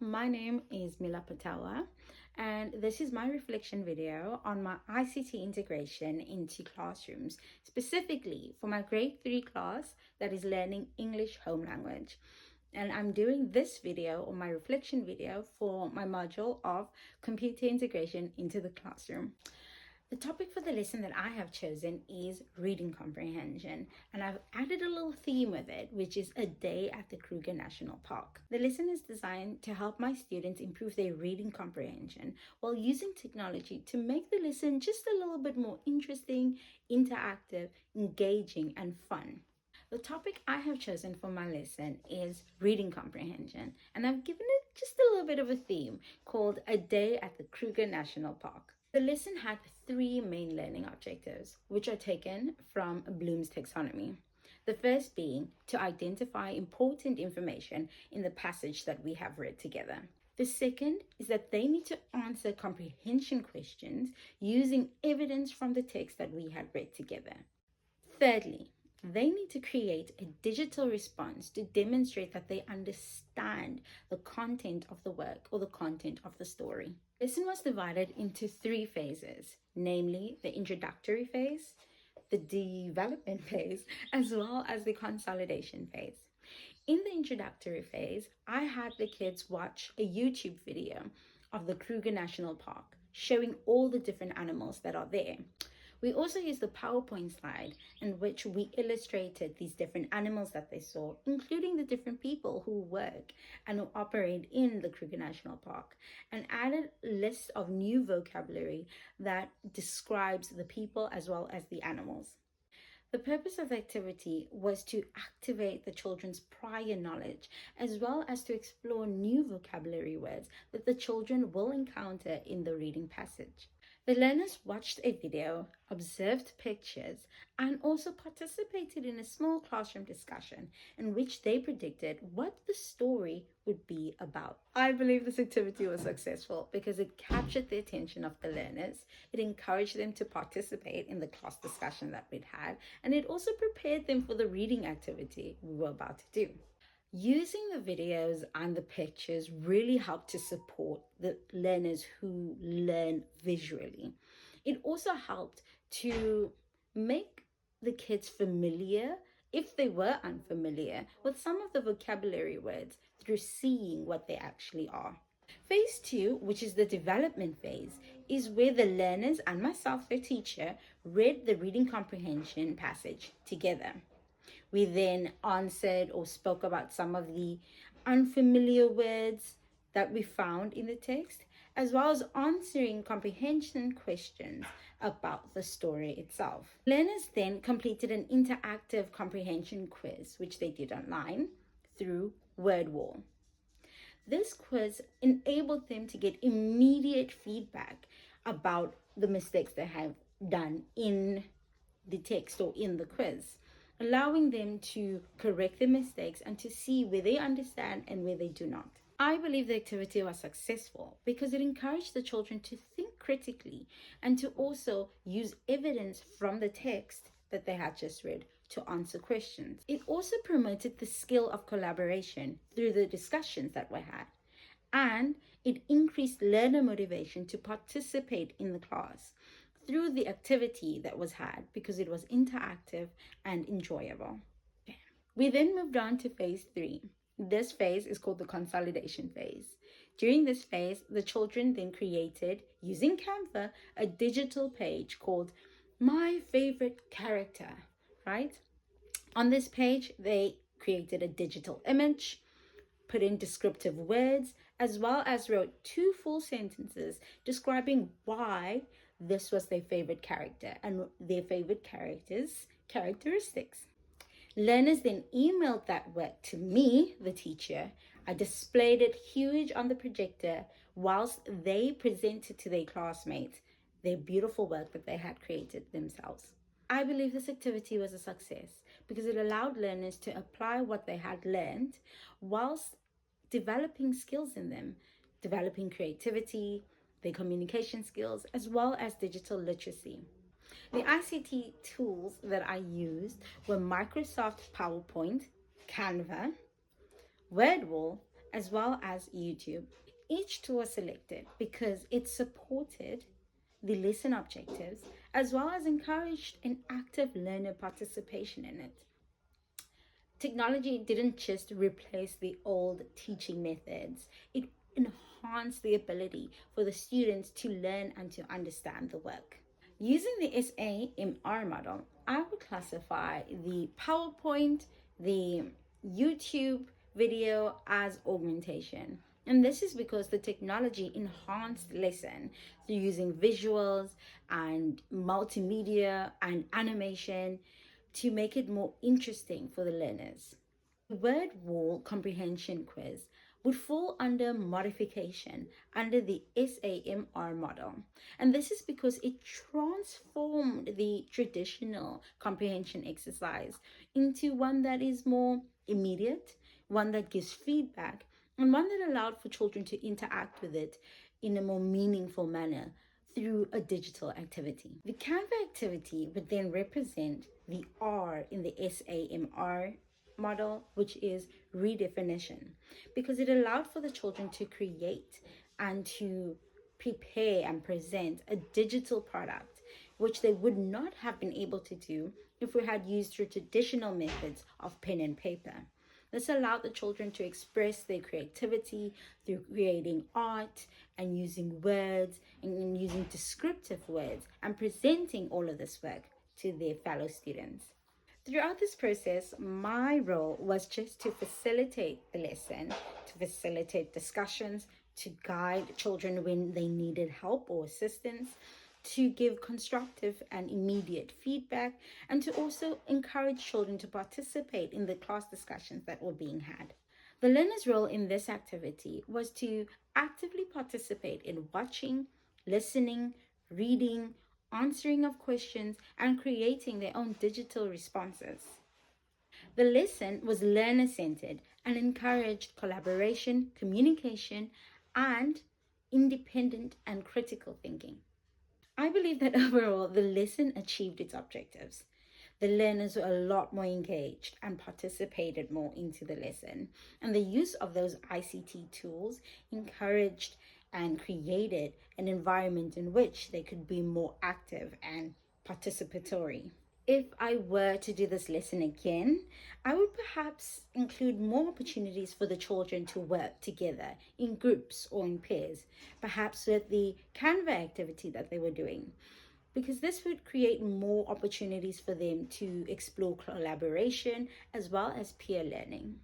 My name is Mila Patawa, and this is my reflection video on my ICT integration into classrooms, specifically for my grade 3 class that is learning English home language. And I'm doing this video, or my reflection video, for my module of computer integration into the classroom. The topic for the lesson that I have chosen is reading comprehension, and I've added a little theme with it, which is a day at the Kruger National Park. The lesson is designed to help my students improve their reading comprehension while using technology to make the lesson just a little bit more interesting, interactive, engaging, and fun. The topic I have chosen for my lesson is reading comprehension, and I've given it just a little bit of a theme called A Day at the Kruger National Park. The lesson had 3 main learning objectives, which are taken from Bloom's taxonomy. The first being to identify important information in the passage that we have read together. The second is that they need to answer comprehension questions using evidence from the text that we had read together. Thirdly, they need to create a digital response to demonstrate that they understand the content of the work or the content of the story. The lesson was divided into 3 phases, namely the introductory phase, the development phase, as well as the consolidation phase. In the introductory phase, I had the kids watch a YouTube video of the Kruger National Park, showing all the different animals that are there. We also used the PowerPoint slide in which we illustrated these different animals that they saw, including the different people who work and who operate in the Kruger National Park, and added a list of new vocabulary that describes the people as well as the animals. The purpose of the activity was to activate the children's prior knowledge, as well as to explore new vocabulary words that the children will encounter in the reading passage. The learners watched a video, observed pictures, and also participated in a small classroom discussion in which they predicted what the story would be about. I believe this activity was successful because it captured the attention of the learners, it encouraged them to participate in the class discussion that we'd had, and it also prepared them for the reading activity we were about to do. Using the videos and the pictures really helped to support the learners who learn visually. It also helped to make the kids familiar, if they were unfamiliar, with some of the vocabulary words through seeing what they actually are. Phase 2, which is the development phase, is where the learners and myself, their teacher, read the reading comprehension passage together. We then answered or spoke about some of the unfamiliar words that we found in the text, as well as answering comprehension questions about the story itself. Learners then completed an interactive comprehension quiz, which they did online through WordWall. This quiz enabled them to get immediate feedback about the mistakes they have done in the text or in the quiz, allowing them to correct their mistakes and to see where they understand and where they do not. I believe the activity was successful because it encouraged the children to think critically and to also use evidence from the text that they had just read to answer questions. It also promoted the skill of collaboration through the discussions that were had, and it increased learner motivation to participate in the class through the activity that was had because it was interactive and enjoyable. We then moved on to phase 3. This phase is called the consolidation phase. During this phase, the children then created, using Canva, a digital page called My Favorite Character, right? On this page, they created a digital image, put in descriptive words, as well as wrote 2 full sentences describing why this was their favorite character and their favorite characteristics. Learners then emailed that work to me, the teacher. I displayed it huge on the projector whilst they presented to their classmates their beautiful work that they had created themselves. I believe this activity was a success because it allowed learners to apply what they had learned whilst developing skills in them, developing creativity, their communication skills, as well as digital literacy. The ICT tools that I used were Microsoft PowerPoint, Canva, WordWall, as well as YouTube. Each tool was selected because it supported the lesson objectives as well as encouraged an active learner participation in it. Technology didn't just replace the old teaching methods, it enhanced the ability for the students to learn and to understand the work. Using the SAMR model, I would classify the PowerPoint, the YouTube video as augmentation. And this is because the technology enhanced lesson through using visuals and multimedia and animation to make it more interesting for the learners. The word wall comprehension quiz would fall under modification under the SAMR model. And this is because it transformed the traditional comprehension exercise into one that is more immediate, one that gives feedback, and one that allowed for children to interact with it in a more meaningful manner through a digital activity. The Canva activity would then represent the R in the SAMR model, which is redefinition, because it allowed for the children to create and to prepare and present a digital product, which they would not have been able to do if we had used the traditional methods of pen and paper. This allowed the children to express their creativity through creating art and using words and using descriptive words and presenting all of this work to their fellow students. Throughout this process, my role was just to facilitate the lesson, to facilitate discussions, to guide children when they needed help or assistance, to give constructive and immediate feedback, and to also encourage children to participate in the class discussions that were being had. The learner's role in this activity was to actively participate in watching, listening, reading, answering of questions, and creating their own digital responses. The lesson was learner-centered and encouraged collaboration, communication, and independent and critical thinking. I believe that overall the lesson achieved its objectives. The learners were a lot more engaged and participated more into the lesson. And the use of those ICT tools encouraged and created an environment in which they could be more active and participatory. If I were to do this lesson again, I would perhaps include more opportunities for the children to work together in groups or in pairs, perhaps with the Canva activity that they were doing, because this would create more opportunities for them to explore collaboration as well as peer learning.